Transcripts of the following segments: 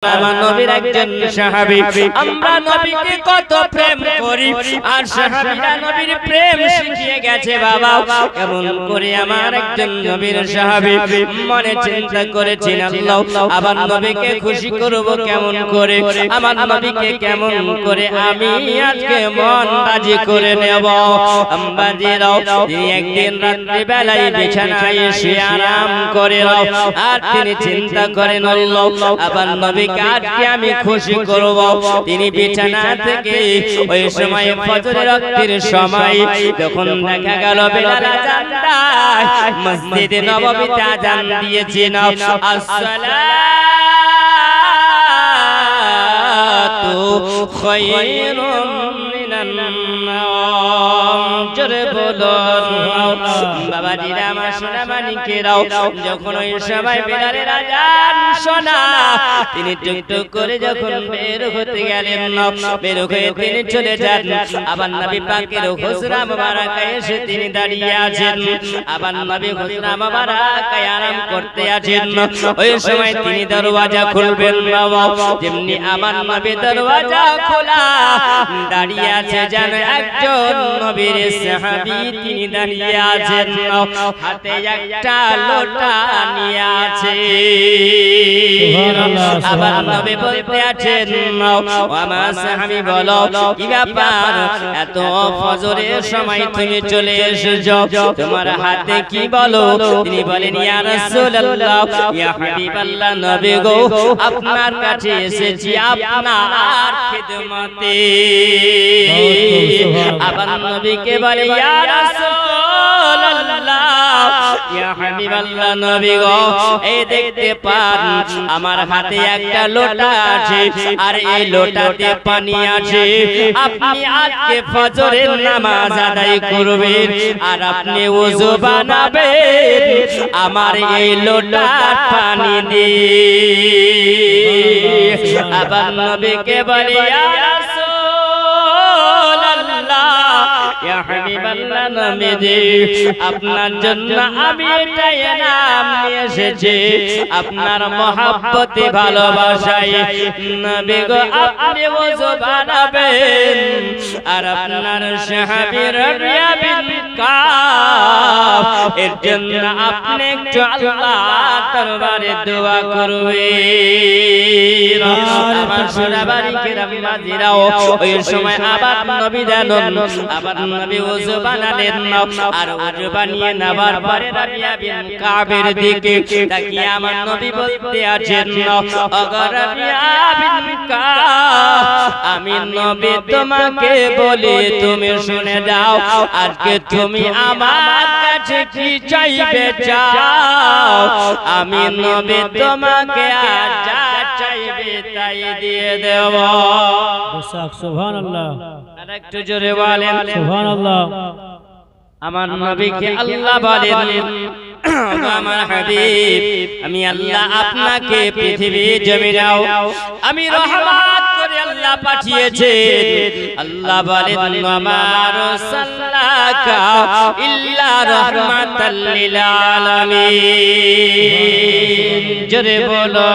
আমার নবীর একজন সাহাবী আমরা নবীকে কত প্রেম করি আর সাহাবীরা নবীর প্রেম শিখিয়ে গেছে বাবা কেমন করে আমার একজন নবীর সাহাবী মনে চিন্তা করেছেন আল্লাহ আবার নবীকে খুশি করব কেমন করে আমার নবীকে কেমন করে আমি আজকে মন রাজি করে নেব আম্বাজিরাও তিনি একদিন রাত্রি বেলায় বিছানায় শুয়ে আরাম করে আর তিনি চিন্তা করেন আল্লাহ আবার নবী আজকে আমি খুশি করব তিনি বিছানা থেকে ওই সময় ফজরের ওয়াক্তের সময় যখন দেখা গেল বেলাল আযান দেয় মসজিদে নববীতে আযান দিয়েছেন আসসালাতু খায়রুম মিনান নাওম জোরে বলো বাবাজিরা আমার সোনা মানিকেরাও যখন ওই সময় বেলালের আযান শোনা তিনি টুকটুক করে যখন বের হতে গেলেন বের হয়ে তিনি চলে যান আবার নবী পাকের হুজরা মুবারাকায় এসে তিনি দাঁড়িয়ে আছেন আবার নবী হুজরা মুবারাকায় আরাম করতে আছেন ওই সময় তিনি দরওয়াজা খুলবেন বাবা যেমনি আমার নবী দরওয়াজা খোলা দাঁড়িয়ে আছে যেন একজন নবীর সাহাবী তিনি দাঁড়িয়ে আছেন হাতে একটা লোটা নিয়ে আছে আবার নবী বলতে আছেন আমার সাহাবী বলো কি ব্যাপার এত ফজরের সময় তুমি চলে এসেছো তোমার হাতে কি বলো তিনি বলেন ইয়া রাসূলুল্লাহ ইয়া হাবিবাল্লাহ নবী গো আপনার কাছে এসেছি আপনার খিদমতে আবার নবীকে বলে ইয়া রাসূলুল্লাহ ইয়া হাবিবাল্লাহ নবী গো এই দেখতে পান আমার হাতে একটা লোটা আছে আর এই লোটাতে পানি আছে আপনি আজকে ফজরের নামাজ আদায় করবেন আর আপনি ওযু বানাবেন আমার এই লোটার পানি দিয়ে আবার নবীকে বলে ইয়া রাসূলুল্লাহ ইয়া হাবিবাল্লাহ নবী আপনার জন্য আমি এটাই নাম নিয়ে এসেছি আপনার মহব্বতে ভালোবাসায় নবী গো আপনি ওযু বানাবেন আর আপনার সাহাবী রাবিয়া বিন কাব এর জন্য আপনি একটু আল্লাহর দরবারে দোয়া করবেন আমার সোনাবাড়ি কেরাম মাজিরাও ওই সময় আবার নবী জানেন আবার নবী ওযু বানালেন আর ওযু বানিয়ে নেবার পরে রাবিয়া বিন কাবের দিকে তাকিয়ে আমার নবী বলতে আছেন ওগো রাবিয়া বিন কাব আমি নবী তোমাকে বলি তুমি শুনে দাও আজকে তুমি আমার কাছে কি চাইবে চাও আমি নবী তোমাকে আজ যা চাইবে তাই দিয়ে দেব সুবহানাল্লাহ আরেকটু জোরে বলেন সুবহানাল্লাহ আমার নবীকে আল্লাহ বলেন আমার হাবিব আমি আল্লাহ আপনাকে পৃথিবী জমিনেও আমি রহমত করে আল্লাহ পাঠিয়েছে আল্লাহ বলেন ওয়া রাসাল্লাকা ইল্লা রাহমাতাল লিল আলামিন জোরে বলো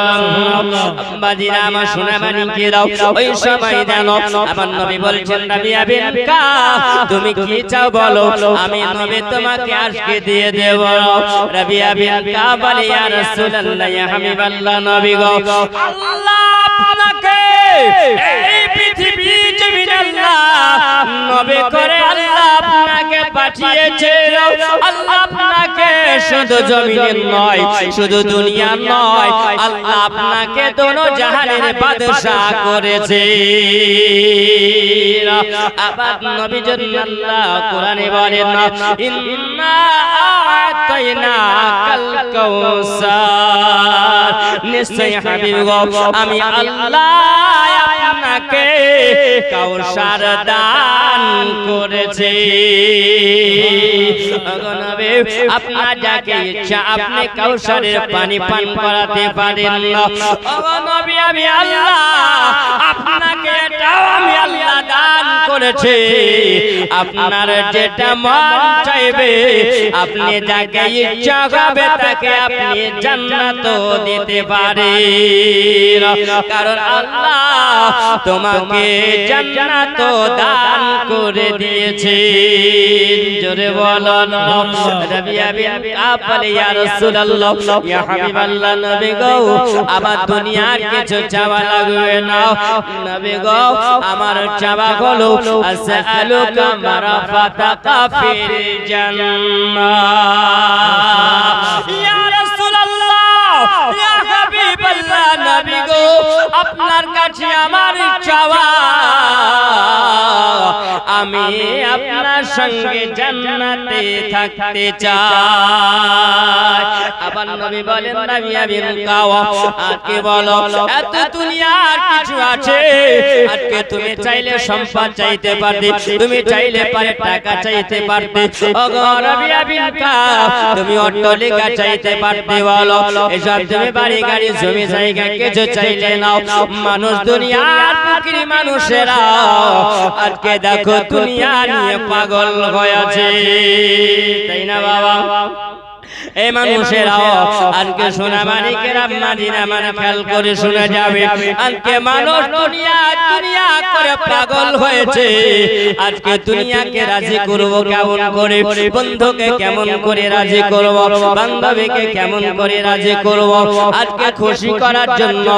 বাজিরা আমার সোনা মানিকে দাও ওই সময় জানো আমার নবী বলছেন রাবিয়া বিন কাব তুমি কি চাও বলো আমি নবী তোমাকে আজকে দিয়ে দেব রাবিয়া বিন কাব বলে ইয়া রাসূলুল্লাহ ইয়া হাবিবাল্লাহ নবী গো আল্লাহ আপনাকে এই পৃথিবী জমিনে আল্লাহ নবী করে আল্লাহ আপনাকে পাঠিয়েছে আল্লাহ আপনাকে শুধু জমিনে নয় শুধু দুনিয়া নয় আল্লাহ আপনাকে দোনো জাহানের বাদশা করেছে আবার নবী জন্য আল্লাহ কোরআনে বলেন ইন্না আতাইনাকাল কাউসার নিশ্চয় হাবিব গো আমি আল্লাহ আপনাকে কাউসার দান করেছি নবী আপনার যাকে ইচ্ছা আপনি কাউসারের পানি পান করাতে পারেন নবী আমি আল্লাহ আপনাকে এটাও আমি আল্লাহ দান করে করেছে আপনার যেটা মন চাইবে আপনি যাকে ইচ্ছা হবে তাকে আপনি জান্নাত দিতে পারেন কারণ আল্লাহ তোমাকে জান্নাত দান করে দিয়েছে জোরে বলুন রাবিয়া বিন কাব বলে ইয়া রাসূলুল্লাহ ইয়া হাবিবাল্লাহ নবী গো আমার দুনিয়ার কিছু চাওয়া লাগবে না নবী গো আমার চাওয়া হলো আসআলুকা মারাফাতাকা ফিল জান্নাহ ইয়া রাসূলুল্লাহ ইয়া হাবিবাল্লাহ নবী গো আপনার কাছে আমার চাওয়া আমি আপনার সঙ্গে জান্নাতে থাকতে চাই আবার নবী বলেন রাবিয়া বিন কাওয়া আজকে বলো এত দুনিয়ার কিছু আছে আজকে তুমি চাইলে সম্পদ চাইতে পারতে তুমি চাইলে পারে টাকা চাইতে পারতে ওগো রাবিয়া বিন কাওয়া তুমি অট্টালিকা চাইতে পারতে বলো এসব তুমি বাড়ি গাড়ি জমি জায়গা কিছু চাইলে নাও মানুষ দুনিয়ার ফকির মানুষেরা আজকে দেখো দুনিয়া নিয়ে পাগল হয়েছে তাই না বাবা এই মানুষেরাও আজকে সোনা মানিকেরা মাদিনা মানে খেয়াল করে শুনে যাবে আজকে মানুষ দুনিয়া দুনিয়া করে পাগল হয়েছে আজকে দুনিয়াকে রাজি করব কেমন করে বন্ধুকে কেমন করে রাজি করব বান্ধবীকে কেমন করে রাজি করব আজকে খুশি করার জন্য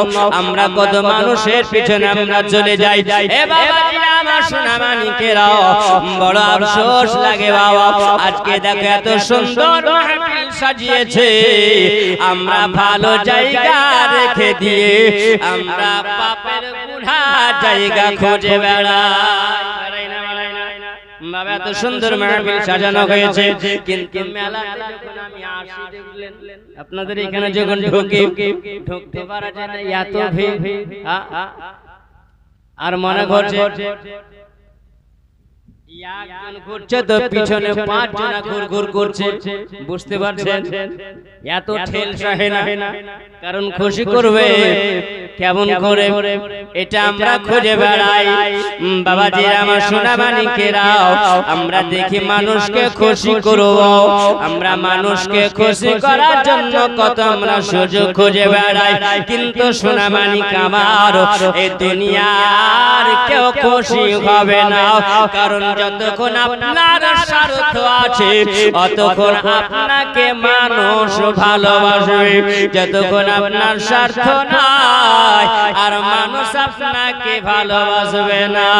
আমরা কত মানুষের পিছনে আমরা চলে যাই এ বাবাজিরা আমার সোনা মানিকেরাও বড় আফসোস লাগে বাবা আজকে দেখো এত সুন্দর মাহফিল সাজিয়েছে আমরা ভালো জায়গা রেখে দিয়ে আমরা পাপের গুনাহ জায়গা খুঁজে বেড়াই বাবা এত সুন্দর মাহফিল সাজানো হয়েছে কিন্তু মেলাতে যখন আমি আসি দেখলেন আপনাদের এখানে যখন ঢুকতে পারা যায় না এত ভিড় আর মনে করছে একজন ঘুরছে তো পিছনে 5 জন ঘুরঘুর করছে বুঝতে পারছেন এত ঠেল সহে না কারণ খুশি করবে কেমন করে এটা আমরা খুঁজে বেড়াই বাবাজি আমার সোনা মানিকেরাও আমরা দেখি মানুষকে খুশি করব আমরা মানুষকে খুশি করার জন্য কত আমরা সুযোগ খুঁজে বেড়াই কিন্তু সোনা মানিক আমার এই দুনিয়ার কেউ খুশি হবে না কারণ যতক্ষণ আপনার স্বার্থ আছে ততক্ষণ আপনাকে মানুষ ভালোবাসবে যতক্ষণ আপনার স্বার্থ নাই আর মানুষ আপনাকে ভালোবাসবে না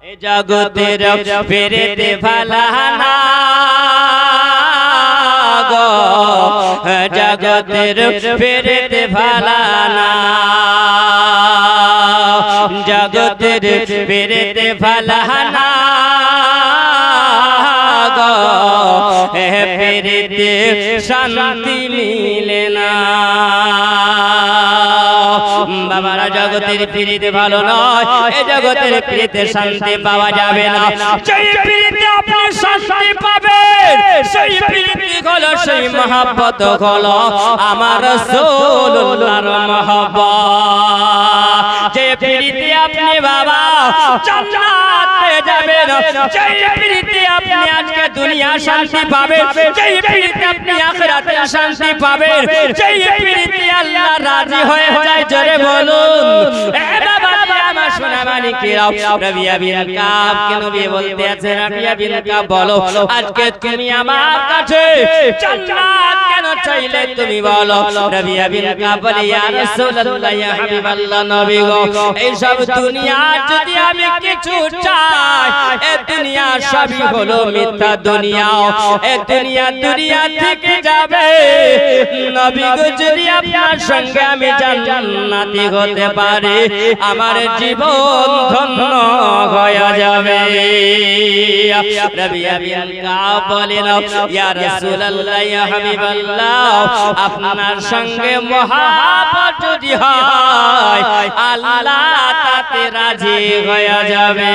এই জগতের ফেরেতে ভালানা গো জগতের ফেরেতে ভালানা জগতের ফেরেতে ভালানা গো ফেরেতে শান্তি মিলে না বাবারা জগতের ফিরিতে ভালো নয় এই জগতের ফিরিতে শান্তি পাওয়া যাবে না সেই ফিরিতে আপনি শান্তি পাবেন সেই ফিরিতে হলো সেই মহব্বত হলো আমার রাসূলুল্লাহর মহব্বত যে ফিরিতে আপনি বাবা জান্নাতে যাবেন সেই ফিরিতে আপনি আজকে দুনিয়া শান্তি পাবেন সেই ফিরিতে আপনি আখিরাতে শান্তি পাবেন সেই ফিরিতে আল্লাহ রাজি হয়ে যায় জোরে বলুন এ বাবা আমার সোনা মানিকেরাও রাবিয়া বিন কাব কে নবী বলতে আছে রাবিয়া বিন কাব বলো আজকে তুমি আমার কাছে জান্নাত কেন চাইলে তুমি বলো রাবিয়া বিন কাব বলে ইয়া রাসূলুল্লাহ ইয়া হাবিবাল্লাহ নবী গো এই সব দুনিয়া যদি আমি কিছু চাই এই দুনিয়া সবই হলো মিথ্যা দুনিয়া এই দুনিয়া থেকে যাবে নবী গো যদি আপনার সঙ্গে আমি জান্নাতি হতে পারি আমার জীবন ধন্য হয়ে যাবে। রাবিয়া বিন কাব বলেন ইয়া রাসূলুল্লাহ ইয়া হাবিবাল্লাহ আপনার সঙ্গে মহব্বত যদি হয় আল্লাহ তাতে রাজি হয়ে যাবে।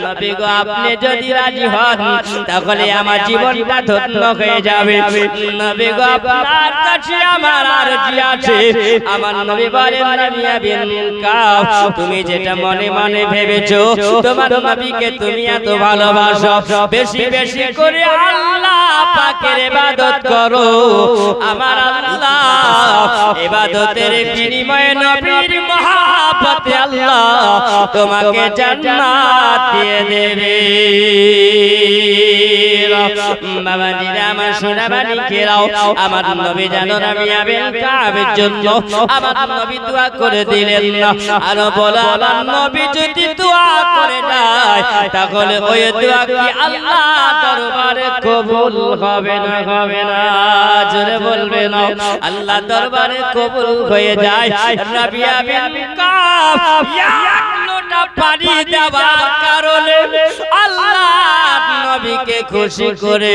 নবী গো আপনি যদি রাজি হন তাহলে আমার জীবনটা ধন্য হয়ে যাবে। নবী গো আপনার কাছে আমার আরজি আছে। আমার নবী বলেন রাবিয়া বিন কাব তুমি যেটা মনে মনে ভেবেছো তোমার নবীকে তুমি এত ভালোবাসো বেশি বেশি করে আল্লাহ পাকের ইবাদত করো। আমার আল্লাহ ইবাদতের বিনিময়ে নবীর মহব্বতে আল্লাহ তোমাকে জান্নাত দিয়ে দেবে। বাবাজিরা আমার সোনাবাড়ি কেরাও আমার নবী জানো রাবিয়া বিন কাবের জন্য আমার নবী দোয়া করে দিলেন না। আর বলা আমার নবী যদি দোয়া করে যায় তাহলে ওই দোয়া কি আল্লাহ দরবারে কবুল হবে না? হবে না? জোরে বলবে না আল্লাহ দরবারে কবুল হয়ে যায়। রাবিয়া বিন কাব এক লোটা পানি দেওয়ার কারণে আল্লাহ নবীকে খুশি করে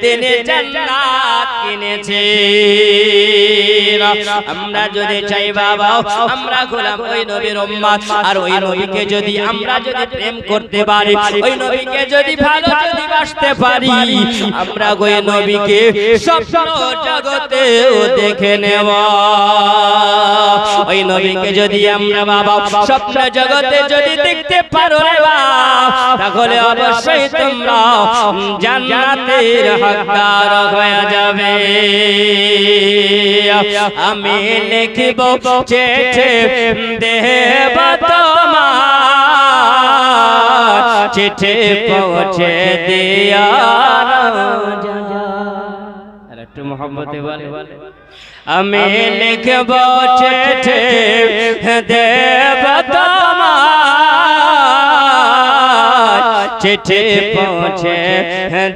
তিনি জান্নাত কিনেছে। আমরা যদি চাই বাবা আমরা গোলাম ওই নবীর উম্মত আর ওই নবীকে যদি আমরা যদি প্রেম করতে পারি ওই নবীকে যদি ভালো যদি বাসতে পারি আমরা ওই নবীকে স্বপ্ন জগতেও দেখে নেব। ওই নবীকে যদি আমরা বাবা স্বপ্ন জগতে যদি দেখতে পারো রে বাবা তাহলে অবশ্যই তোমরা জান্নাতের হকদার হয়ে যাবে। আমি লিখিব চিঠি দেব তোমার চিঠি পৌঁছে দিয়া একটু মোহাম্মতে বলে আমি লিখব চিঠি দেব তোমার চিঠি পৌঁছে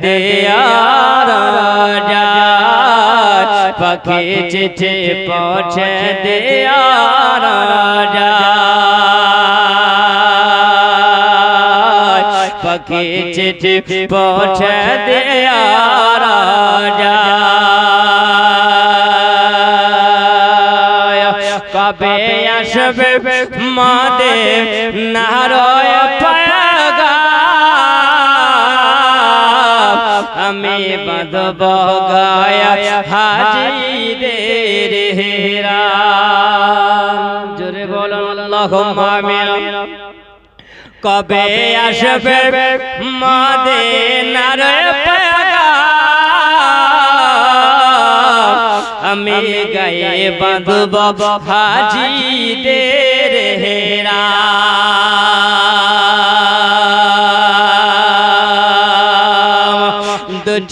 দিয়া রাজা পাখি চিঠি পৌঁছে দিয়া রাজা পাখি চিঠি পৌঁছে দিয়া রাজা কবে আসবে মাদে নারয় আমি বাঁধব গায়া হাজিদের হেরা। জোরে বলো আল্লাহুম্মা আমিন। কবে আসবে মদিনার পেগাম আমি গায়ে বাঁধব হাজিদের হেরা।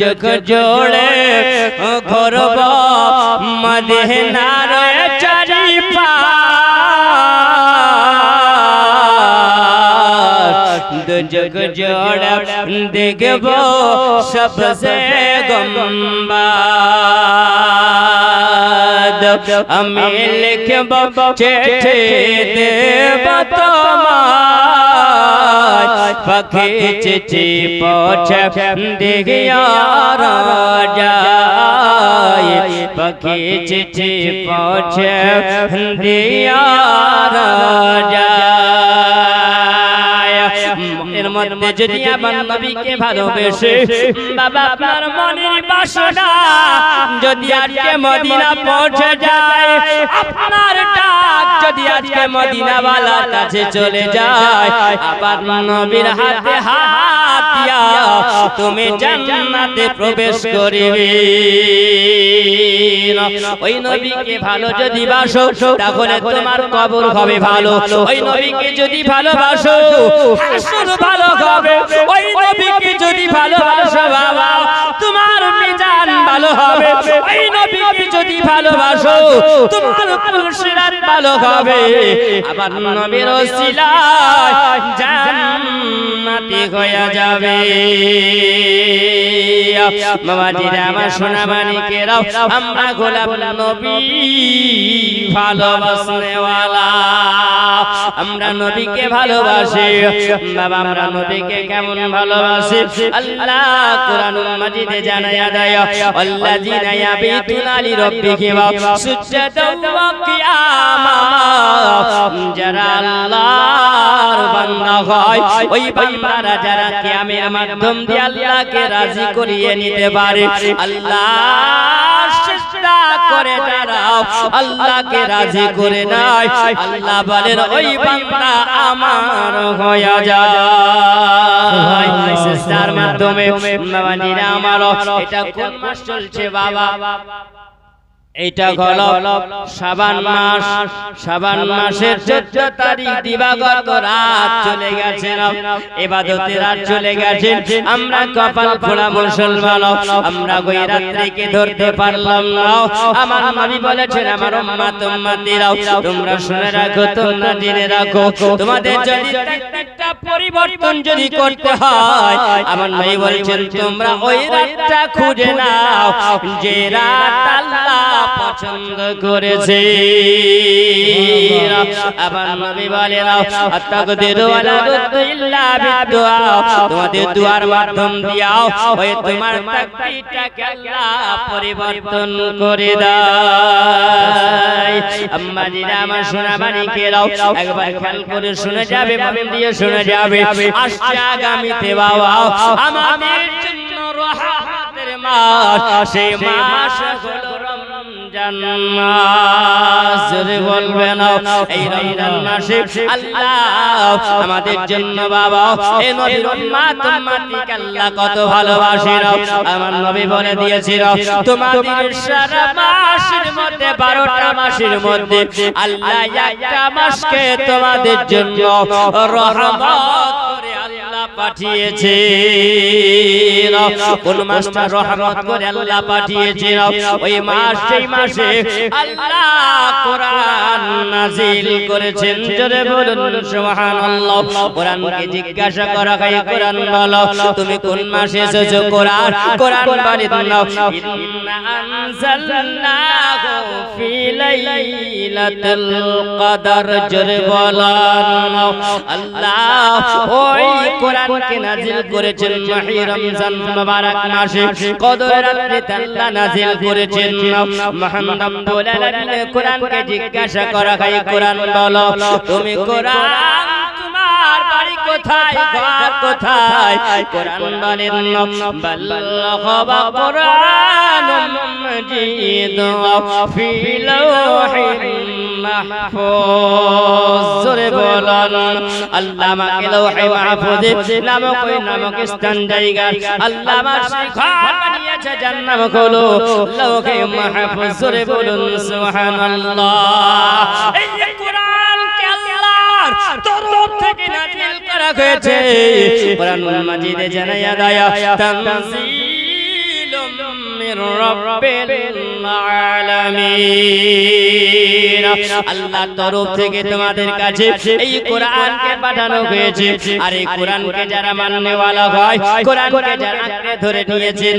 চোখ জোড়ে ঘরব মদিনার চারিপাশ চোখ জোড়ে দেখব সবসে গম্বাদ আমি লিখব চিঠি দেব তোমার পাখি চিঠি পৌঁছে দিয়া রাজা পাখি চিঠি পৌঁছে দিয়া রাজা। এর মধ্যে যদি আমার নবীকে ভালোবেসে বাবা আপনার মনের বাসনা যদি আজকে মদিনা পৌঁছে যায় আপনার ডাক যদি আজকে মদিনা ওয়ালার কাছে চলে যায় আবার নবীর হাতে হাত দিয়া তুমি জান্নাতে প্রবেশ করবে। ওই নবীকে ভালো যদি বাসো তাহলে তোমার কবর হবে ভালো। ওই নবীকে যদি ভালোবাসো হাসর ভালো হবে। ওই নবীকে যদি ভালোবাসো বাবা তোমার মিজান ভালো হবে। ওই নবীকে যদি ভালোবাসো তোমার পুরস্কার ভালো হবে। আবার নবীর ওসিলায় জান্নাতি হয়ে যাবে। বাবাজিরা আমার সোনা মানিকেরাও আমরা গোলাপ নবী ভালোবাসনেওয়ালা। আমরা নবীকে ভালোবাসি বাবা, আমরা নবীকে কেমন ভালোবাসি আল্লাহ কোরআনুল মাজিদে জানায়া দেয়, আল্লাযিনা ইয়াবিতুনা লিরাব্বিহিম সুজদান ওয়া কিয়ামা। যারা আল্লাহর বান্দা হয়, ওই বান্দারা যারা কিয়ামের মাধ্যম দিয়ে আল্লাহকে রাজি করিয়ে নিতে পারে, আল্লাহ সিজদা করে দাঁড়াও, আল্লাহকে রাজি করে নাই, আল্লাহ বলেন ওই বান্দা আমার হয়ে যায়। সিজদার মাধ্যমে বাবাজিরা আমার, এটা কোন মাস চলছে বাবা? এটা হলো শাবান মাস। শাবান মাসের 14 তারিখ দিবাগত রাত চলে গেছে, ইবাদতের রাত চলে গেছে। আমরা কপাল পোড়া মুসলমান, আমরা ওই রাত্রিকে ধরতে পারলাম না। আমার নবী বলেছেন, আমার উম্মত উম্মতিরাও তোমরা শুনে রাখো, তোমরা জেনে রাখো, তোমাদের যদি একটা পরিবর্তন যদি করতে হয়, আমার নবী বলেছেন তোমরা ওই রাতটা খুঁজে নাও যে রাত আল্লাহ পছন্দ করেছে। আবার নবী বলেন, আত্তাকদিরু ওয়ালা রুদ্দু ইল্লা বিদুআ, তোমাদের দুয়ার মাধ্যম দিয়াও ওই তোমার তাকদীরটাকে আল্লাহ পরিবর্তন করে দেয়। আম্মাজিরা আমার সোনা বাণীকেরাও একবার খেয়াল করে শুনে যাবে, মন দিয়ে শুনে যাবে। আসছে আগামীতে বাবা আমাদের জন্য রহমতের মাস, সেই মাস হলো রমজান মাস। জোরে বলবেন এই রমজান মাসে আল্লাহ আমাদের জন্য বাবা এই নবীর উম্মত উম্মতিকে আল্লাহ কত ভালোবাসেন। আমার নবী বলে দিয়েছিল, তোমাদের সারা মাসের মধ্যে 12টা মাসের মধ্যে আল্লাহ একটা মাসকে তোমাদের জন্য রহমত করে আল্লাহ পাঠিয়েছে। কোন মাসটা রহমত করে আল্লাহ পাঠিয়েছে? ওই মাস, সেই মাসে আল্লাহ কোরআন নাযিল করেছেন। জোরে বলুন সুবহানাল্লাহ। কোরআনকে জিজ্ঞাসা করা হয়, কোরআন বলো তুমি কোন মাসে এসেছো? কোরআন বলে দাও, ইন্না আনজালনাহু ফি লাইলাতুল কদর। জোরে বলেন আল্লাহ ওই কোরআনকে নাযিল করেছেন মাহে রমজান মুবারক মাসে, কদরের রাতে আল্লাহ নাযিল করেছেন। মুহাম্মদ রাব্বুল আলামিন কোরআনকে জিজ্ঞাসা করা হয়, কোরআন বলো তুমি কোরআন তোমার বাড়ি কোথায়, ঘর কোথায়? কোরআন বলেন বাল্লাগা কোরআনুম মাজিদ ফি লাওহিন মাহফুজ। জোরে বলেন আল্লাহ আমাকে লাওহে মাহফুজে নামক স্থান জায়গা আল্লাহ আমার ঘর বানিয়েছে, যার নাম হলো লাওহে মাহফুজ। জোরে বলুন সুবহানাল্লাহ। এই যে কোরআনকে আল্লাহর তরফ থেকে নাযিল করা হয়েছে, কোরআনুল মাজিদে জানায়া দেয় তানজিলুম মির রাব্বিল আলামিন। আল্লাহর তরফ থেকে তোমাদের কাছে এই কোরআনকে পাঠানো হয়েছে। আর এই কোরআনকে যারা মাননেওয়ালা হয়, কোরআনকে যারা আঁকড়ে ধরে নিয়েছেন,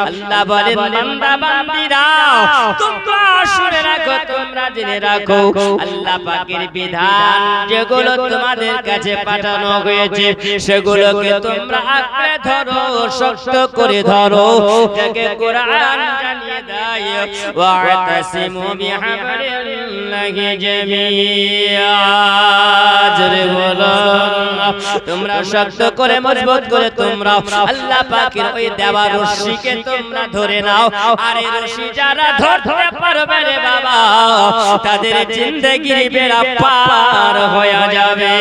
আল্লাহ বলেন বান্দা বান্দিরা তোমরা শুনে রাখো, তোমরা জেনে রাখো, আল্লাহ পাকের বিধান যেগুলো তোমাদের কাছে পাঠানো হয়েছে সেগুলোকে তোমরা আঁকড়ে ধরো, শক্ত করে ধরো, যাকে কোরআন জানিয়ে দেয় ওয়াতাসিমু বিহাবলিল্লাহি জামিআ। জোরে বলো তোমরা শক্ত করে মজবুত করে তোমরা আল্লাহ পাকের ওই দেওয়া রশিকে তোমরা ধরে নাও। আর এই রশি যারা ধরতে পারবে রে বাবা, তাদের জিন্দেগির বেড়া পার হয়ে যাবে।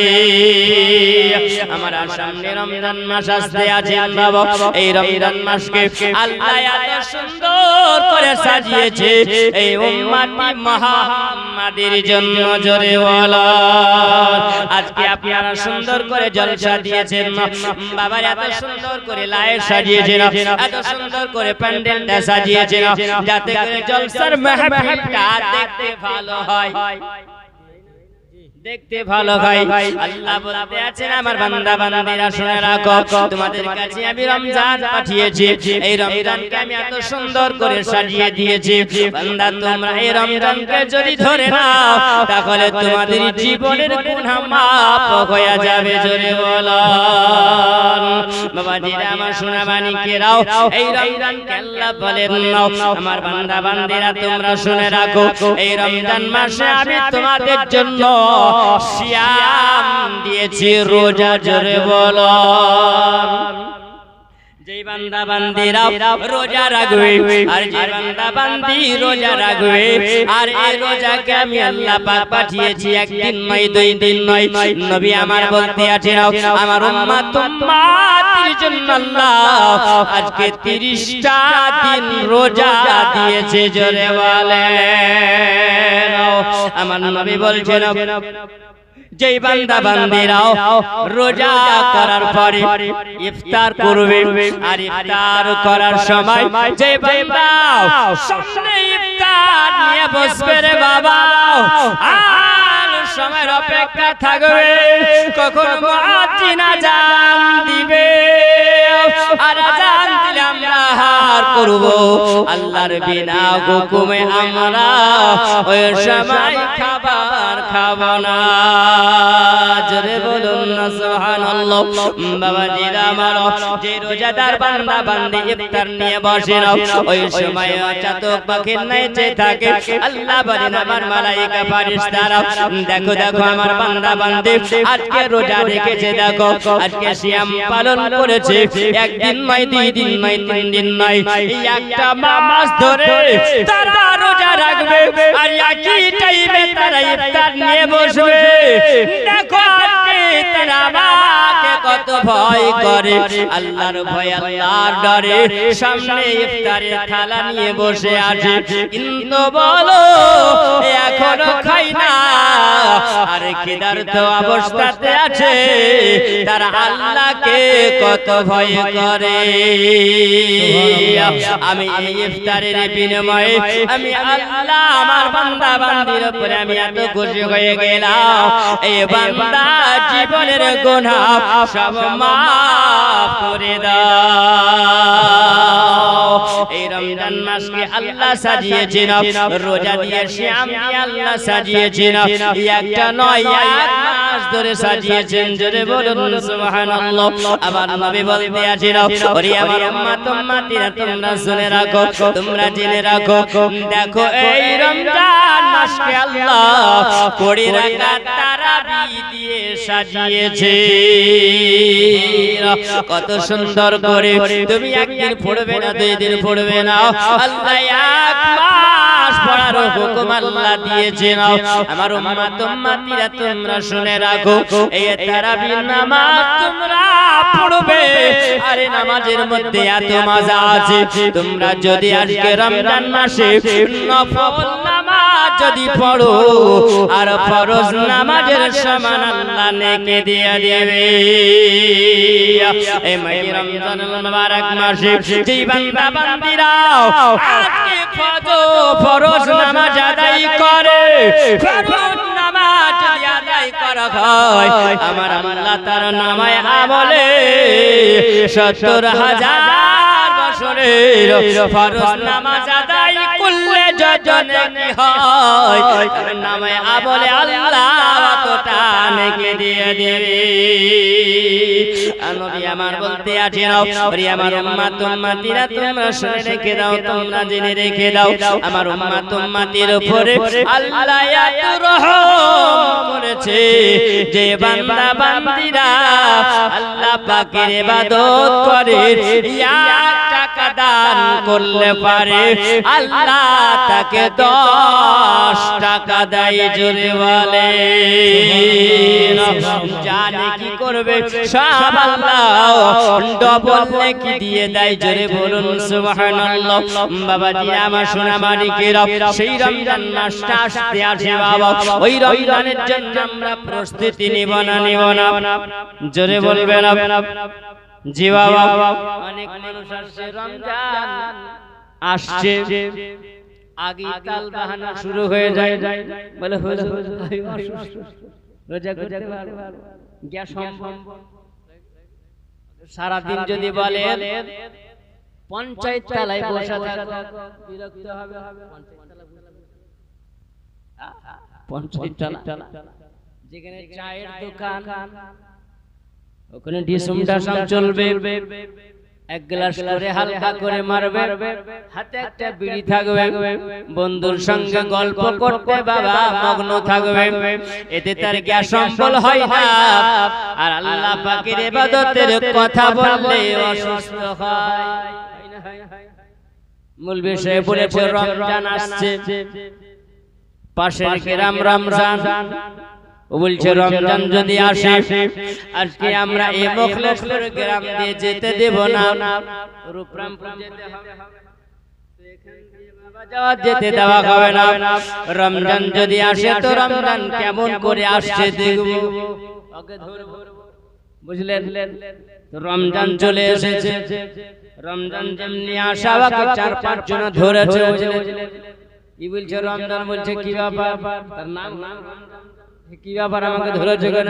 আমার সামনে রমজান মাস আসতে আছে বাবা, এই রমজান মাসকে আল্লাহ এত সুন্দর করে সাজিয়েছে এই উম্মতি মুহাম্মাদের জন্য। জোরে বলো আজকে আপনারা সুন্দর করে জলসা দিয়েছেন বাবা, এত সুন্দর করে লাইট সাজিয়েছেন, এত সুন্দর করে প্যান্ডেলটা সাজিয়েছেন, যাতে করে জলসার মাহফিলটা দেখতে ভালো হয়। দেখতে ভালো ভাই। আল্লাহ বলতে আছেন আমার বান্দা বান্দিরা শুনে রাখো, তোমাদের কাছে আমি রমজান পাঠিয়েছি, এই রমজানকে আমি এত সুন্দর করে সাজিয়ে দিয়েছি। বান্দা তোমরা এই রমজানকে যদি ধরে নাও তাহলে তোমাদের জীবনের গুনাহ মাফ হয়ে যাবে। জোরে বলো বাবাজিরা আমার সোনা মানিকেরাও, এই রমজানকে আল্লাহ বলেন নাও আমার বান্দা বান্দিরা তোমরা শুনে রাখো, এই রমজান মাসে আমি তোমাদের জন্য সিয়াম দিয়েছি, রোজা। জোরে বলো যে বান্দা বান্দিরা রোজা রাখবে আর যে বান্দা বান্দি রোজা রাখবে, আর এই রোজাকে আমি আল্লাহ পাক পাঠিয়েছি একদিন নয়, দুই দিন নয়। নবী আমার বলতে আছেন আমার উম্মত উম্মতের জন্য আল্লাহ আজকে 30টা দিন রোজা দিয়েছে। জোরে বলেন আমার নবী বলছেন যেই বান্দা বান্দিরাও রোজা করার পরে ইফতার করবে, আর ইফতার করার সময় যে বান্দা সামনে ইফতার নিয়ে বসবে রে বাবা, আর সময়ের অপেক্ষা থাকবে কখন মুয়াজ্জিন আযান দিবে, আর আযান দিলে আমরা হার করব। আল্লাহর বিনা হুকুমে আমরা ওই সময় খাবার খাবো না। জোরে বলুন না সুবহানাল্লাহ। বাবাজিরা আমার যে রোজাদার বান্দা বান্দি ইফতার নিয়ে বসে না, ওই সময় চাতক পাখির নেচে থাকে। আল্লাহ বলেন আমার মালায়েকা ফেরেশতারা দেখো দেখো আমার বান্দা বান্দি আজকে রোজা রেখেছে, দেখো আজকে সিয়াম পালন করেছে, একদিন নয়, দুই দিন নয়, তিন দিন নয়, এই একটা মাস ধরে তারা রোজা রাখবে, আর একই টাইমে তারা ইফতার নিয়ে বসবে। দেখো আজকে তারা আমাকে কত ভয় করে, আল্লাহর ভয় আল্লাহর ডরে সামনে ইফতারের থালা নিয়ে বসে আছে, কিন্তু বলো এখনো খাই না, আর ক্ষুধার্ত অবস্থাতে আছে, তারা আল্লাহকে কত ভয় করে। আমি এই ইফতারের বিনিময়ে আমি আল্লাহ আমার বান্দা বান্দির উপরে আমি এত খুশি হয়ে গেলাম, এই বান্দা জীবনের গুনাহ সব মাফ করে দাও। এই রমজান মাসকে আল্লাহ সাজিয়েছেন রোজা দিয়ে, সিয়াম দিয়ে আল্লাহ সাজিয়েছেন, একটা নয় এক মাস ধরে সাজিয়েছেন। জোরে বলুন সুবহানাল্লাহ। আবার নবী বলতে আছেন ওরে আমার উম্মত উম্মতিরা তোমরা শুনে রাখো, তোমরা জেনে রাখো, দেখো এই রমজান মাসকে আল্লাহ 20 রাকাত তারাবি দিয়ে সাজিয়েছে। কত সুন্দর করে তুমি একদিন পড়বে না, দুই দিন পড়বে না, আল্লাহ এক মাস পড়ার হুকুম আল্লাহ দিয়েছেন। আমার উম্মত উম্মতিরা তোমরা শুনে রাখো, এই তারাবি নামাজ তোমরা পড়বে, আরে নামাজের মধ্যে এত মজা আছে, তোমরা যদি আজকে রমজান মাসে নফল নামাজ যদি পড়ো আর ফরজ নামাজের সমান আল্লাহ নেকি দিয়ে দেবে। এই মাহে রমজানুল মুবারক মাসে যে বান্দা বান্দিরা আজকে ফরজ নামাজ আদায় করে, ফরজ নামাজ যদি আদায় করা হয় আমার আল্লাহ তার নামায় আমলে 70,000 বছরের ফরজ নামাজ আদায় করলে যত নেকি হয় তার নামায় আমলে আল্লাহ ততটা নেকি দিয়ে দেবে। নবী আমার বলতে আছেন ওরে আমার উম্মত উম্মতিরা তোমরা শুনে রেখে দাও, তোমরা জেনে রেখে দাও, আমার উম্মত উম্মতির উপরে আল্লাহ এত রহম করেছে যে বান্দা বান্দিরা আল্লাহ পাকের ইবাদত করে, 1 টাকা দান করলে পারে আল্লাহ তাকে 10 টাকা দেয়। জোরে বলে জানে কি করবে সব আল্লাহ ডবল নেকি দিয়ে দেয়। জোরে বলুন সুবহানাল্লাহ। বাবাজি আমার সোনা মানিকেরা, সেই রমজান মাসটা আসতে আছে বাবা, ওই রমজানের জন্য আমরা প্রস্তুতি নিব না, নিব না? জোরে বলবেন জি বাবা। অনেক মানুষ আসছে, রমজান আসছে, আগে তাল বাহানা শুরু হয়ে যায়, বলে রোজা করতে পারবো গ্যাস সম্ভব সারাদিন যদি বলে পঞ্চায়েত তলায় বসে থাকো বিরক্ত হবে পঞ্চায়েত তলা যেখানে চায়ের দোকান ওখানে ডিসুম ডাসম চলবে এক গ্লাস করে হালকা করে মারবে হাতে একটা বিড়ি থাকবে বন্ধুর সঙ্গে গল্প করতে বাবা মগ্ন থাকবে এতে তার গ্যাস সম্বল হয় না আর আল্লাহ পাকের ইবাদতের কথা বললে অসুস্থ হয় মূল বিষয় বলেছে রমজান আসছে পাশের গ্রাম রমজান ও বলছে রমজান যদি আসে আজকে আমরা এই মুখলেসপুর গ্রাম দিয়ে যেতে দেব না রূপরামপুর যেতে হবে তো এখান দিয়ে বাবা যাওয়া যেতে দেওয়া হবে না রমজান যদি আসে তো রমজান কেমন করে আসছে দেখব ওকে ধরব বুঝলেন তো রমজান চলে এসেছে রমজান যেমনি আসা ওকে 4-5 জন ধরেছে বুঝলেন কি বলছে রমজান বলছে কি ব্যাপার তার নাম কি ব্যাপার আমাকে ধরেছো কেন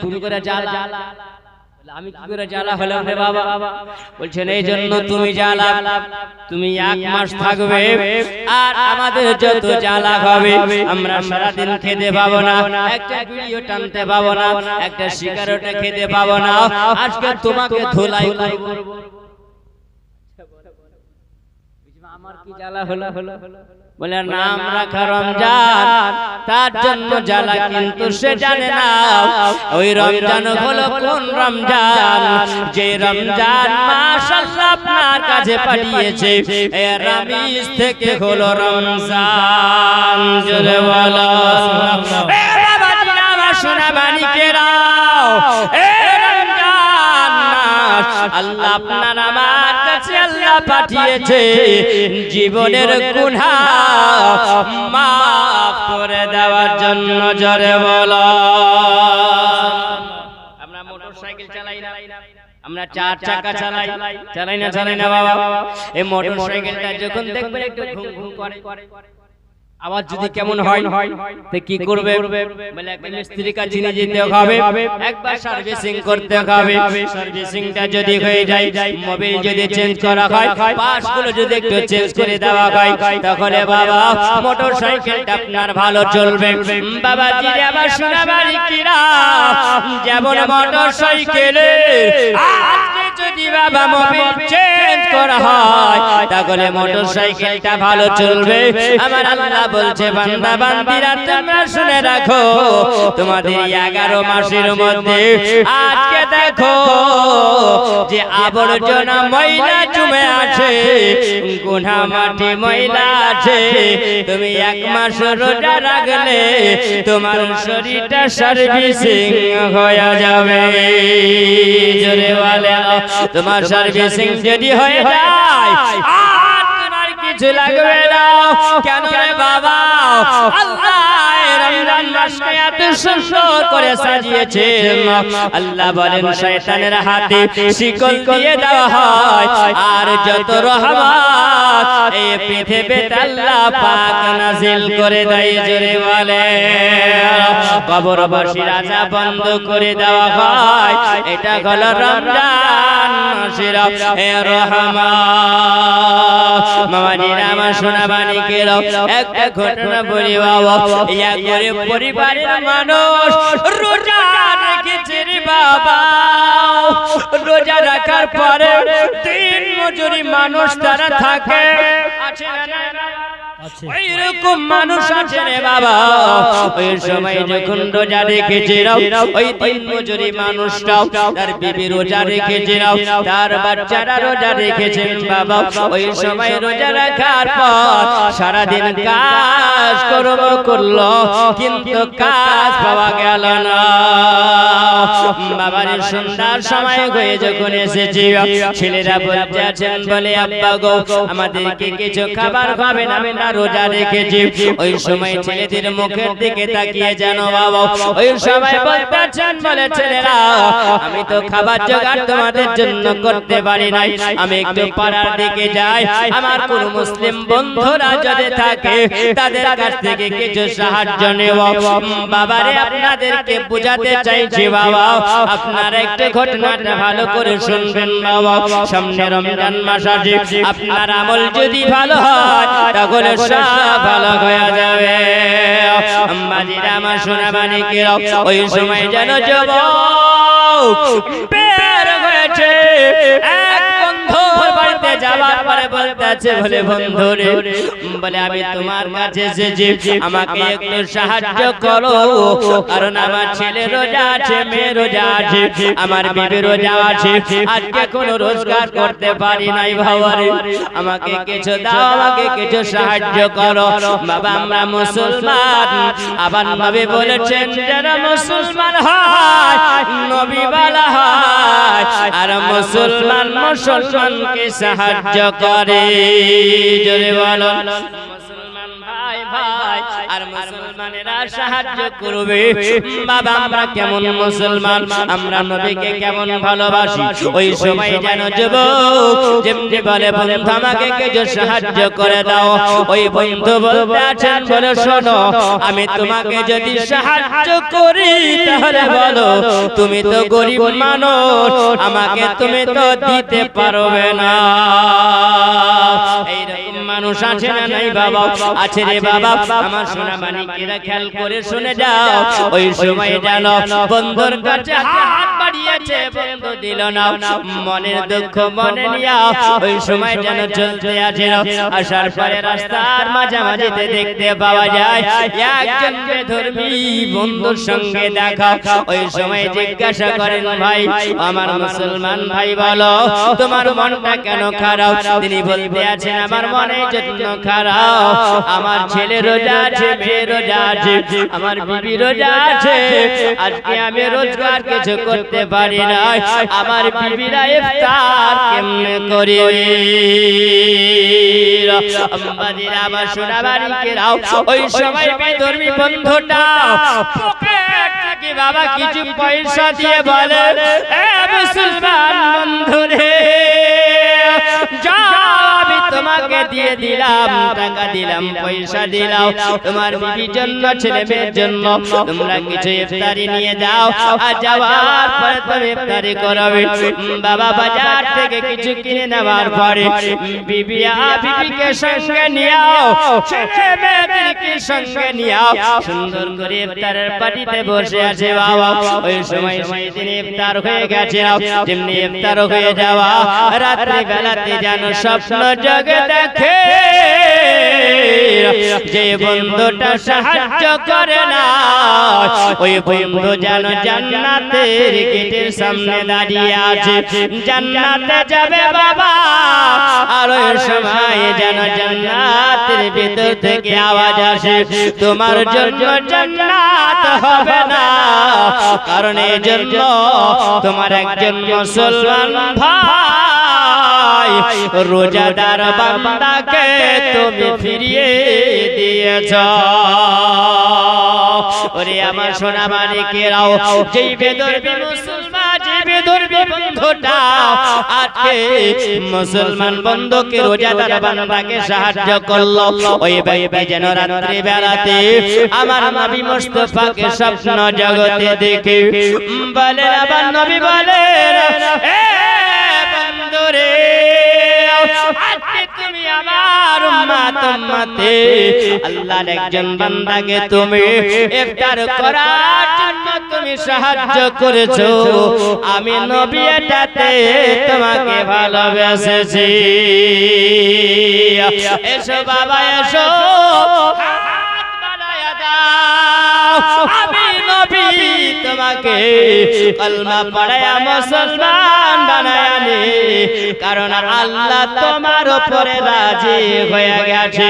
তুমি করে জ্বালা আমি কি করে জ্বালা হলাম রে বাবা বলছেন এই জন্য তুমি জ্বালা তুমি 1 মাস থাকবে আর আমাদের যত জ্বালা হবে আমরা সারাদিন খেতে পাবো না একটা ভিডিও টানতে পাবো না একটা সিগারেট খেতে পাবো না আজকে তোমাকে ধুলাই করব আমার কি জ্বালা হলো বলে নাম রাখা রমজান তার জন্য জ্বালা কিন্তু সে জানে না ওই রমজান হলো কোন রমজান যে রমজান মাশাআল্লাহ আপনার কাছে পাঠিয়েছে এ রামিজ থেকে হলো রমজান জোরে বলো এ বাবা জিরা আমার সোনা মানিকেরা এ রমজান মাস আল্লাহ আপনার আমার কাছে আল্লাহ পাঠিয়েছে জীবনের গুনাহ মাফ করে দেওয়ার জন্য জোরে বলো আমরা মোটরসাইকেল চালাই না আমরা 4 চাকা চালাই না বাবা এই মোটরসাইকেলটা যখন দেখবেন একটু ঘুম ঘুম করে আওয়াজ যদি কেমন হয় তো কি করবে বলে একটা মিস্ত্রি কাছে নিয়ে যেতে হবে একবার সার্ভিসিং করতে হবে সার্ভিসিংটা যদি হয়ে যায় মোবিল যদি চেঞ্জ করা হয় পাশগুলো যদি একটু চেঞ্জ করে দেওয়া হয় তাহলে বাবা মোটরসাইকেলটা আপনার ভালো চলবে বাবা জিরে আবার সোনাবাড়ি কিরা যেমন মোটরসাইকেলে আজকে যদি বাবা মোবিল চেঞ্জ করা হয় তাহলে মোটরসাইকেলটা ভালো চলবে আমার আল্লাহ বলছে বান্দা বান্দিরা তোমরা শুনে রাখো তোমাদের 11 মাসের মধ্যে আজকে দেখো যে আবর্জনা ময়লা জমে আছে গুনাহ মাটি ময়লা আছে তুমি 1 মাস রোজা রাখলে তোমার শরীরটা সার্ভিসিং হয়ে যাবে জোরে বলে তোমার সার্ভিসিং যদি হয়ে যায় কিছু লাগবে না কেন রে বাবা আল্লাহ রমজান মাসকে এত সুন্দর করে সাজিয়েছে আল্লাহ বলেন শয়তানের হাতে শিকল দিয়ে দেওয়া হয় আর যত রহমত এই পৃথিবীতে আল্লাহ পাক নাযিল করে দেয় জোরে বলে কবরবাসী রাজা বন্ধ করে দেওয়া হয় এটা হলো রমজান মাসের রহমত মামাজিরা আমার সোনা বাণীকের একটা ঘটনা বলি বাবা ইয়া করে পরিবারের মানুষ রোজা রেখেছে রে বাবা রোজা রাখার পরে 3 মজুরি মানুষ তারা থাকে আছে না ওইরকম মানুষ আছে রে বাবা ওই সময় যখন রোজা রেখেছিল ওই 3 মজুরি মানুষটাও তার বিবি রোজা রেখেছিল তার বাচ্চারা রোজা রেখেছেন বাবা ওই সময় রোজা রাখার পর সারা দিন কাজ করলো কিন্তু কাজ পাওয়া গেল না বাবার সন্ধ্যার সময় হয়ে যখন এসেছে ছেলেরা বলতে আছেন বলে আব্বা গো আমাদেরকে কিছু খাবার খাবেন আমরা রোজা রেখেছি ওই সময় ছেলেদের মুখের দিকে তাকিয়ে জানো বাবা ওই সবাই বলতেছেন বলে ছেলেরা আমি তো খাবার জোগাড় তোমাদের জন্য করতে পারি নাই আমি একটু পাড়ার দিকে যাই আমার কোন মুসলিম বন্ধুরা যদি থাকে তাদের কাছ থেকে কিছু সাহায্য নেব বাবারে আপনাদেরকে বোঝাতে চাইছি বাবা আপনারা একটু ঘটনাটা ভালো করে শুনবেন বাবা সামনে রমজান মাস আছে আপনার আমল যদি ভালো হয় তাহলে সব ভালো হয়ে যাবে আম্মাজিরা আমার সোনা মানিকেরা ওই সময় যেন যুবক বের হয়েছে এক বন্ধুর বাড়িতে যাওয়ার পরে বলতেছে বলে বন্ধুরে বলে আমি তোমার কাছে এসেছি আমাকে একটু সাহায্য করো কারণ আমার ছেলে রোজা আছে মেয়ে রোজা আছে আমার বিবি রোজা আছে আজকে কোনো রোজগার করতে পারি নাই বাবারে আমাকে কিছু দাও আমাকে কিছু সাহায্য করো বাবা আমরা মুসলমান আবার নবী বলেছেন যারা মুসলমান হয় নবী বলা হয় আর মুসলমান মুসলমানকে সাহায্য করে জোরে বলো মুসলমান ভাই ভাই আর মুসলমানেরা সাহায্য করবে বাবা আমরা কেমন মুসলমান আমরা নবীকে কেমন ভালোবাসি ওই সময় যেন যুবক যেমনি বলে বন্ধু আমাকে কিছু সাহায্য করে দাও ওই বন্ধু বলতে আছেন বলে শোনো আমি তোমাকে যদি সাহায্য করি তাহলে বলো তুমি তো গরিব মানুষ আমাকে তুমি তো দিতে পারবে না এইরকম মানুষ আছে না নাই বাবা আছে রে বাবা আমার সোনা মানিকেরা খেয়াল করে শুনে যাও ওই সময় জানো বন্ধুর কাছে হাত বাড়িয়েছে বন্ধু দিল না মনের দুঃখ মনে নিয়া ওই সময় যেন চলতে আছে আসার পরে রাস্তার মাঝামাঝিতে দেখতে পাওয়া যায় একজন বেধর্মী বন্ধুর সঙ্গে দেখা ওই সময় জিজ্ঞাসা করেন ভাই আমার মুসলমান ভাই বলো তোমার মনটা কেন খারাপ তিনি বলতে আছেন আমার মনের জন্য খারাপ আমার ছেলে রোজা আছে মেয়ে রোজা আছে আমার বিবি রোজা আছে আজকে আমি রোজগার কিছু করতে পারি না আমার বিবিরা ইফতার কেমনে করে আম্মাজিরা আমার সোনা বাড়িকেরাও ওই সময় বেধর্মী বন্ধুটা পকেট থেকে বাবা কিছু পয়সা দিয়ে বলে এ মুসলমান বন্ধুরে যাও আমি তোমাকে দিয়ে দিলাম টাকা দিলাম পয়সা দিলাম তোমার বিবির জন্য ছেলে মেয়ের জন্য তোমরা কিছু ইফতারি নিয়ে যাও আর যাওয়ার পরে তুমি ইফতারি করবে বাবা বাজার থেকে কিছু কিনে নেওয়ার পরে বিবিকে সঙ্গে নিও ছেলে মেয়েদেরকে সঙ্গে নিও সুন্দর করে ইফতারের পার্টিতে বসে আছে বাবা ওই সময় সেই দিন ইফতার হয়ে গেছে যেমনি ইফতার হয়ে যাওয়া রাত্রি বেলাতে যেন স্বপ্ন জগে দেখে যে বন্ধুটা সাহায্য করে না ওই বন্ধু যেন জান্নাতের গেটের সামনে দাঁড়িয়ে আছে জান্নাতে যাবে বাবা আর ওই সময় যেন জান্নাতের ভিতর থেকে আওয়াজ আসে তোমার জন্য জান্নাত হবে না কারণ এই জন্য তোমার একজন মুসলমান ভাই রোজাদার বান্দাকে তুমি ফিরিয়ে দিয়েছ ওরে আমার সোনা মানিকেরাও যেই বেদরবি মুসলমান যে বেদরবি বন্ধুটা আজকে মুসলমান বন্ধুকে রোজাদার বান্দাকে সাহায্য করলো ওই ভাইবে যেন রাত্রি বেলাতে আমার নবী মুস্তাফাকে স্বপ্ন জগতে দেখে বলে আমার নবী বলে এ বন্ধুরে আজকে তুমি আমার উম্মতে আল্লাহর একজন বান্দাকে তুমি ইফতার করার জন্য তুমি সাহায্য করেছো আমি নবী এটাতে তোমাকে ভালোবেসেছি এসো বাবা এসো হাত বাড়ায়া দাও আমি নবী তোমাকে কলমা পড়ায়া মুসলমান বানায়া নে কারণ আল্লাহ তোমার উপরে রাজি হয়ে গেছে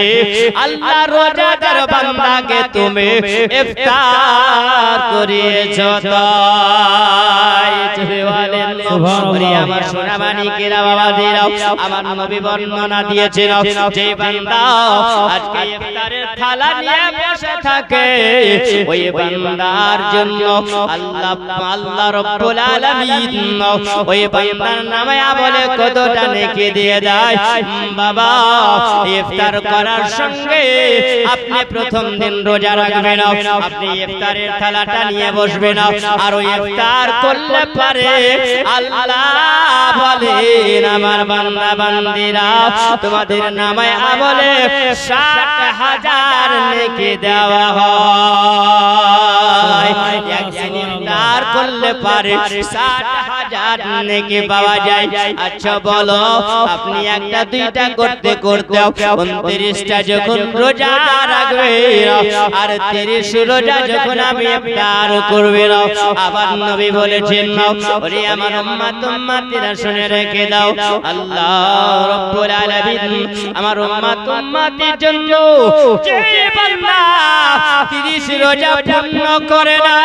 আল্লাহ রোজাদার বান্দাকে তুমি ইফতার করিয়েছো তাই বলেন ওরে আমার সোনা মানিকেরা বাবাজিরা আমার নবী বর্ণনা দিয়েছেন যে বান্দা আজকে ইফতারের থালা নিয়ে বসে থাকে ওই বান্দার জন্য আল্লাহ রাব্বুল আলামিন ওই বান্দার নামে আমলে কতটা নেকি দিয়ে দেয় বাবা। ইফতার করার সঙ্গে আপনি প্রথম দিন রোজা রাখবেন, আপনি ইফতারের থালাটা নিয়ে বসবেন আর ওই ইফতার করলে পারে আল্লাহ বলেন আমার বান্দা বান্দিরা তোমাদের নামে আমলে 60,000 নেকি দেওয়া হয়। একদিন ইফতার করলে পারে 60,000 নেকি পাওয়া যায়। আচ্ছা বলো আপনি একটা দুইটা করতে করতে 29টা যখন রোজা রাখবেন আর 30 রোজা যখন আমি ইফতার করবেন আবার নবী বলেছেন ওরে আমার উম্মতিরা শুনে রেখে দাও আল্লাহ রাব্বুল আলামিন আমার উম্মতির জন্য যে বান্দা 30 রোজা পূর্ণ করে না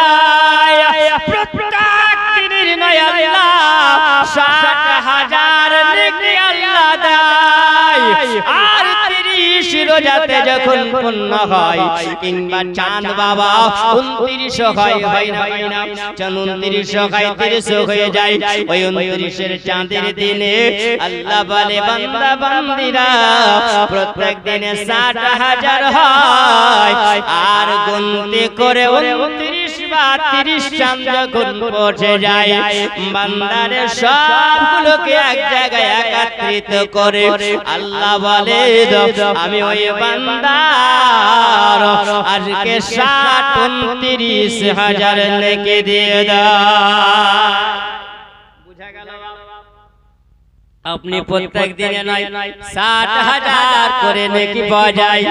প্রত্যেক দিনের নয় আল্লাহ 60,000 নেকি আল্লাহ দেয়। আর 30 রোজাতে যখন পূর্ণ হয় কিংবা চাঁদ বাবা 29 হয় না চাঁদ 29 হয় 30 হয়ে যায় ওই 29 চাঁদের দিনে আল্লাহ বলে বান্দা বান্দিরা প্রত্যেক দিনে 60,000 হয় আর গুনতে করে 29 বা 30 চাঁদ যখন পৌঁছে যায় বান্দারে সবগুলোকে এক জায়গায় একত্রিত করে আল্লাহ বলে আমি ওই বান্দার আজকে 29,000 নেকি দিয়ে দাও। বুঝা গেল আপনি প্রত্যেক দিনে নয় 60,000 করে নেকি পাওয়া যায়।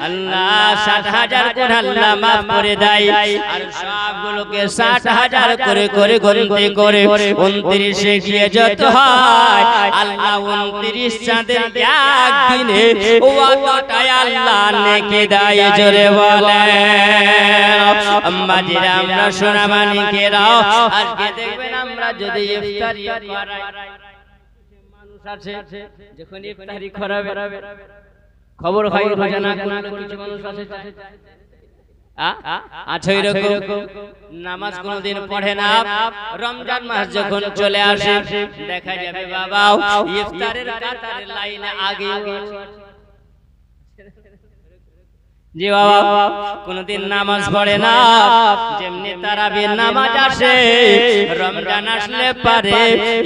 আল্লাহ 60,000 করে আল্লাহ maaf করে দেয় আর সবগুলোকে 60,000 করে করে গুনতে করে 29 গিয়ে যত হয় আল্লাহ 29 চাঁদের একদিনে ওয়াটাই আল্লাহ নেকি দেয়। জোরে বলেন আম্মাজিরা আমরা সোনা মানিকেরা আজকে দেখবেন আমরা যদি ইফতারি করাই যখন ইফতারি করাবে খবর হয় রোজা না করলে কিছু মানুষ আছে আচ্ছা এরকম নামাজ কোনদিন পড়ে না রমজান মাস যখন চলে আসে দেখা যাবে বাবা ইফতারের কাতারের লাইনে আগে জি বাবা কোনদিন নামাজ পড়ে না যেমনি তারাবির নামাজ আসে রমজান আসলে পারে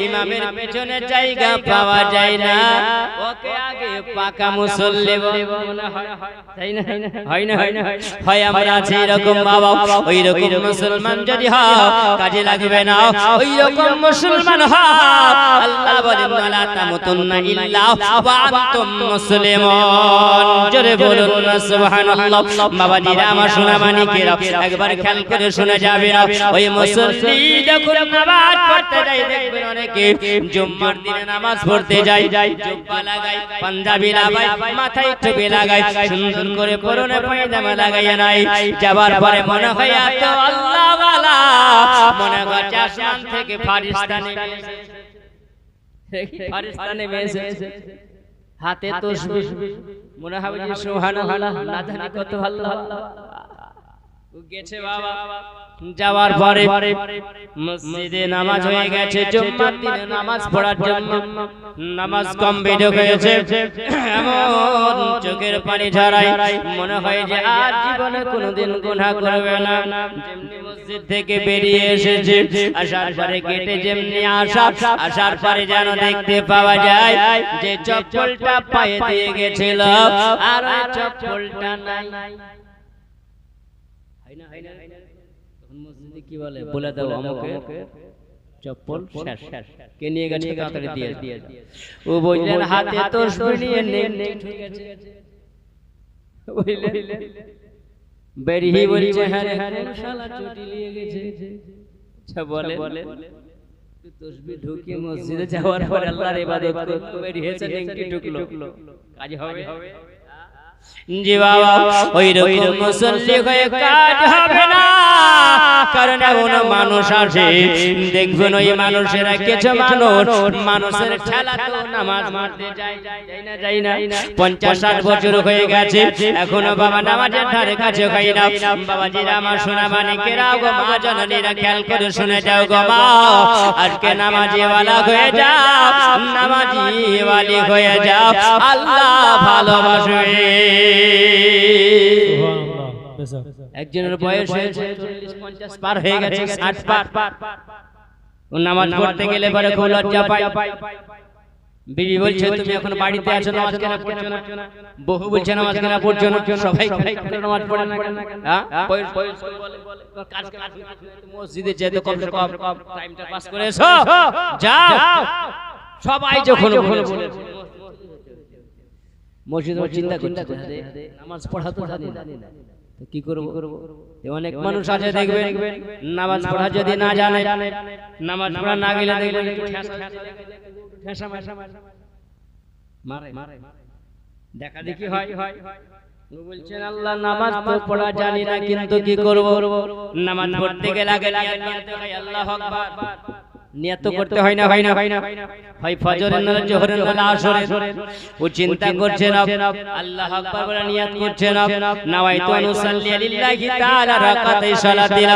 ইমামের পেছনে জায়গা পাওয়া যায় না ওকে আগে পাকা মুসল্লি মনে হয় তাই না হয় না হয় আমরা আছি এরকম বাবা ওই রকম মুসলমান যদি হয় কাজে লাগবে না ওই রকম মুসলমান হয় আল্লাহ বলেন লা তামুতুন্না ইল্লা ওয়া আনতুম মুসলিমুন। জোরে বলুন না সুবহানাল্লাহ। বাবাজিরা আমার সোনা মানিকেরা একবার খেয়াল করে শুনে যাবেন ওই মুসল্লি যখন নামাজ পড়তে যায় দেখবেন অনেকে জুম্মার দিনে নামাজ পড়তে যায় জুব্বা লাগায় পাঞ্জাবি লাগায় মাথায় টুপি লাগায় সুন্দর করে পরনে পায়জামা লাগায় নাই যাবার পরে মনে হয় এত আল্লাহ ওয়ালা মনে হয় আসমান থেকে ফেরেশতা নেমে এসেছে হাতে তাসবিহ মনে হবে যে সুবহানাল্লাহ না জানি কত আল্লাহ গেছে বাবা যাওয়ার পরে মসজিদে নামাজ হয়ে গেছে জুম্মার দিনে নামাজ পড়ার জন্য নামাজ কমপ্লিট হয়েছে এমন চোখের পানি ঝরায় মনে হয় যে আর জীবনে কোনোদিন গুনাহ করবে না যেমনি মসজিদ থেকে বেরিয়ে এসেছে আসার পরে গেটে যেমনি আসার পরে যেন দেখতে পাওয়া যায় যে চপ্পলটা পায়ে দিয়ে গেছিল আর ওই চপ্পলটা নাই তখন মসজিদে কি বলে বলে দাও আমাকে চপ্পল শেষ কে নিয়ে গেছে তাড়াতাড়ি দিয়ে ও বললেন হাতে তাসবিহ নিয়ে নেই বুঝলে বেরিয়ে বলছে হ্যাঁ শালা চটি নিয়ে গেছে আচ্ছা বলে তাসবিহ ঢুকিয়ে মসজিদে যাওয়ার পর আল্লাহর ইবাদত করতে বেরিয়েছে নেংটি ঢুকলো কাজ হবে জি বাবা ওই রকম মুসল্লি হয়ে কাজ হবে না কারণ এমন মানুষ আছে দেখবেন ওই মানুষেরা কিছু মানুষের ঠেলা তো নামাজ পড়তে যায় না 50-60 বছর হয়ে গেছে এখনো বাবা নামাজের ধারে কাছে খাই না বাবাজিরা আমার সোনা মানিকেরা গো মা জননীরা খেয়াল করে শুনে যাও গো মা আজকে নামাজি ওয়ালা হয়ে যাও নামাজি ওয়ালি হয়ে যাও আল্লাহ ভালোবাসবে একজনের বয়স হয়েছে 40-50 পার হয়ে গেছে 60 পার ও নামাজ পড়তে গেলে পরে খুব লজ্জা পায় বিবি বলছে তুমি এখন বাড়িতে আছো নামাজ কেন পড়ছো না বহু বলছে নামাজ কেন পড়ছো না সবাই নামাজ পড়ে না কেন হ্যাঁ কাজ মসজিদে যেতে কম সে কম টাইমটা পাস করে এসো যাও সবাই যখন বলে মসজিদে চিন্তা করছে নামাজ পড়া তো জানি না তো কি করব অনেক মানুষ আছে দেখবেন নামাজ পড়া যদি না জানে নামাজ পড়া না গেলে দেখবেন ঠেসা মারে দেখা দেখি হয় বলছেন আল্লাহ নামাজ তো পড়া জানি না কিন্তু কি করব নামাজ পড়তে গেলে আগে আল্লাহু আকবার নিয়ত করতে হয় না হয় ফজরের নামাজ জোহরের নামাজ আসরের ও চিন্তা করছেন আল্লাহু আকবার বলে নিয়ত করছেন নাওয়াইতু আনুসাল্লি লিল্লাহি তাআলা রাকাতাই সালাতিল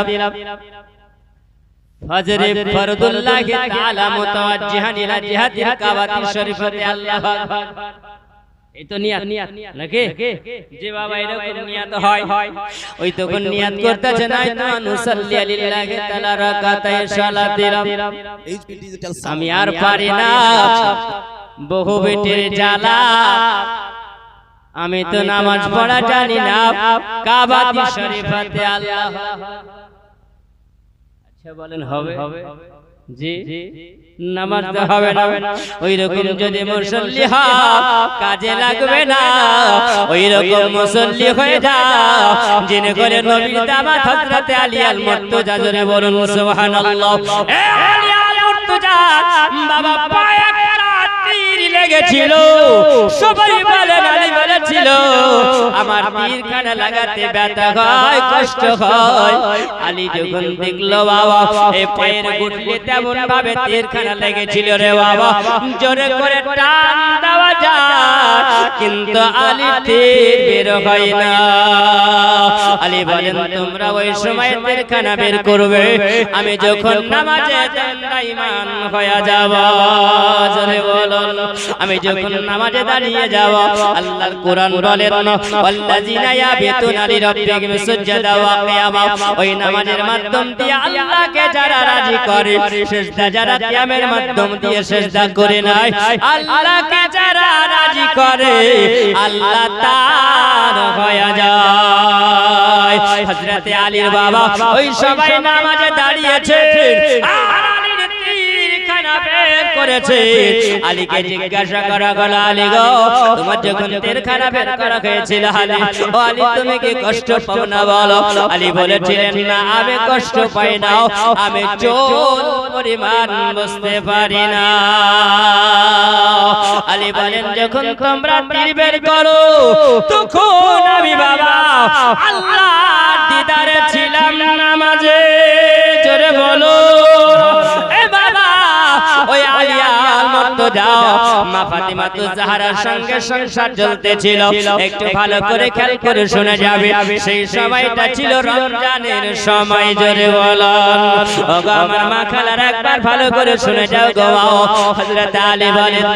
ফজরে ফরদুল্লাহি তাআলা মুতাওয়াজ্জিহান ইলা জিহাতিল কাবাতির শরীফাতে আল্লাহু আকবার এই তো নিয়ত নাকি যে বাবা এরকম নিয়ত হয় ওই তখন নিয়ত করতেছে না তো আনুসাল্লি লিল্লাহি তাআলা রাকাতাই সালাতিল আমি আর পারি না বহু বেটির জ্বালা আমি তো নামাজ পড়া জানি না কাবাতি শরীফাতে আল্লাহ আচ্ছা বলেন হবে জি নামাজ তো হবে না ওই রকম যদি মুসল্লি হয় কাজে লাগবে না ওই রকম মুসল্লি হয়ে যাও যিনি করে নবীর দামাত হযরত আলী আল মুর্তজা জোরে বলুন সুবহানাল্লাহ এ আলী আল মুর্তজা বাবা পায়ে তীর লেগেছিল সবাই বলেন আলী বলেছিল আমার তীরখানা লাগাতে ব্যথা হয় কষ্ট হয় আলী যখন দেখলো বাবা এই পায়ের গুটলে তেমন ভাবে তীরখানা লেগেছিল রে বাবা জোরে করে টান দেওয়া যায় কিন্তু আলী তীর বের হয় না আলী বলেন তোমরা ওই সময় তীরখানা বের করবে আমি যখন নামাজে দাঁড়াইমান হয়ে যাব জোরে বলুন আমি যখন নামাজে দাঁড়িয়ে যাব আল্লাহর কোরআন বলেন ওয়াল্লাযিনা ইয়াবিতুনা লিরাব্বিহিম সুজদা ওয়া কিয়ামা ওই নামাজের মাধ্যম দিয়ে আল্লাহকে যারা রাজি করে সিজদা যারা কিয়ামের মাধ্যম দিয়ে সিজদা করে নাই আল্লাহকে যারা রাজি করে আল্লাহ তার হয়ে যায় হযরত আলীর বাবা ওই সবাই নামাজে দাঁড়িয়েছে করেছে আলীকে জিজ্ঞাসা করা হলো আলী গো তোমার যখন তীরখানা বের করা হয়েছিল আলী ও আলী তুমি কি কষ্ট পাও না বলো আলী বলেছিলেন না আমি কষ্ট পাই না আমি চোল পরিমাণ বুঝতে পারি না আলী বলেন যখন তোমরা তীর বের করো তখন আমি বাবা আল্লাহর দিদারে ছিলাম নামাজে জোরে বলো এ বাবা ওই আলী আল মুর্তজা মা ফাতিমা তো জাহরার সঙ্গে সংসার চলতেছিল একটু ভালো করে খেয়াল করে শোনা যাবে সেই সময়টা ছিল রমজানের সময় জোরে বলো ও গো আমার মা খালার একবার ভালো করে শুনে যাও গো হযরত আলী বলেন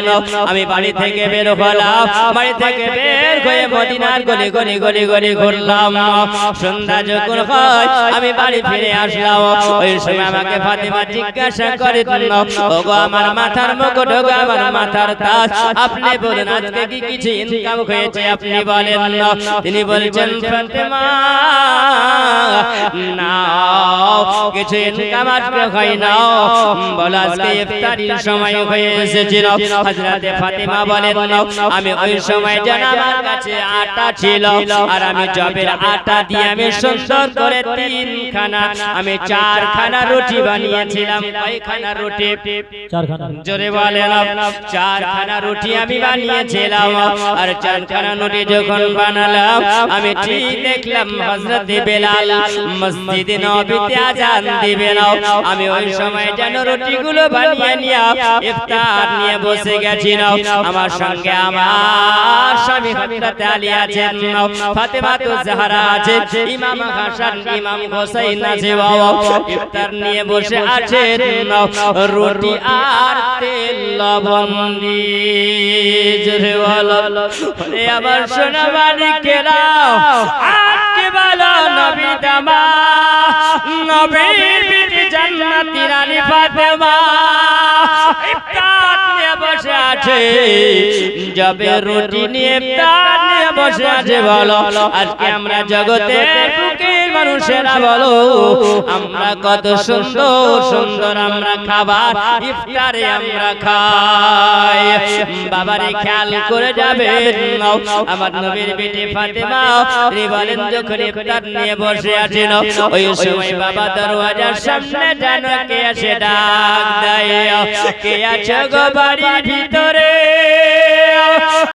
আমি বাড়ি থেকে বের হলাম বাড়ি থেকে বের হয়ে মদিনার গলি গলি গলি গলি ঘুরলাম সন্ধ্যা যখন হয় আমি বাড়ি ফিরে আসলাম ওই সময় আমাকে ফাতিমা জিজ্ঞাসা করে ও গো আমার মাথার মুকুট ও গো আমার মাথার তাজ আপনি বলেন আজকে কি কিছু ইনকাম হয়েছে আপনি বলেন তিনি বলছেন ফাতিমা না কিছু ইনকাম আজকে হয় না, বলো আজকে ইফতারির সময় হয়ে এসেছিল। হযরতে ফাতেমা বলেন আমি ওই সময় যেন আমার কাছে আটা ছিল, আর আমি জবের আটা দিয়ে আমি সুন্দর করে 3খানা আমি 4খানা রুটি বানিয়েছিলাম। কয়খানা রুটি? 4খানা। জোরে বলেন 4খানা রুটি আমি বানিয়েছিলাম। আর 4খানা রুটি যখন বানালাম আমি ঠিক দেখলাম হযরতে বেলাল মসজিদে নববীতে আযান দিবেন। আমি ওই সময় যেন রুটিগুলো বানিয়ে নিয়ে ইফতার নিয়ে বসে গেছি। আমার সঙ্গে আমার স্বামী হযরত আলী আছেন, ফাতেমা তো জাহরা আছে, ইমাম হাসান ইমাম হোসেন আছে, ইফতার নিয়ে বসে আছেন রুটি আর তেল লবণ দিয়ে। জোরে বলো ওরে আমার সোনা মানিকেরা, আজকে বলো নবী দামা নবীর বিবি জান্নাতি রানী ফাতেমা ইফতার নিয়ে বসে আছে, যাবে রুটি নিয়ে ইফতার নিয়ে বসে আছে। বলো আজকে আমরা জগতের বুকের মানুষেরা বলো আমরা কত সুন্দর সুন্দর আমরা খাবার ইফতারে আমরা খাই। বাবারে খেয়াল করে যাবে আমার নবীর বিবি ফাতেমা বলেন যখন ইফতার নিয়ে বসে আছেন ওই সময় বাবা দরওয়াজার সামনে যেন কে এসে ডাক দেয়, কে আছে গো বাড়ির ভিতরে?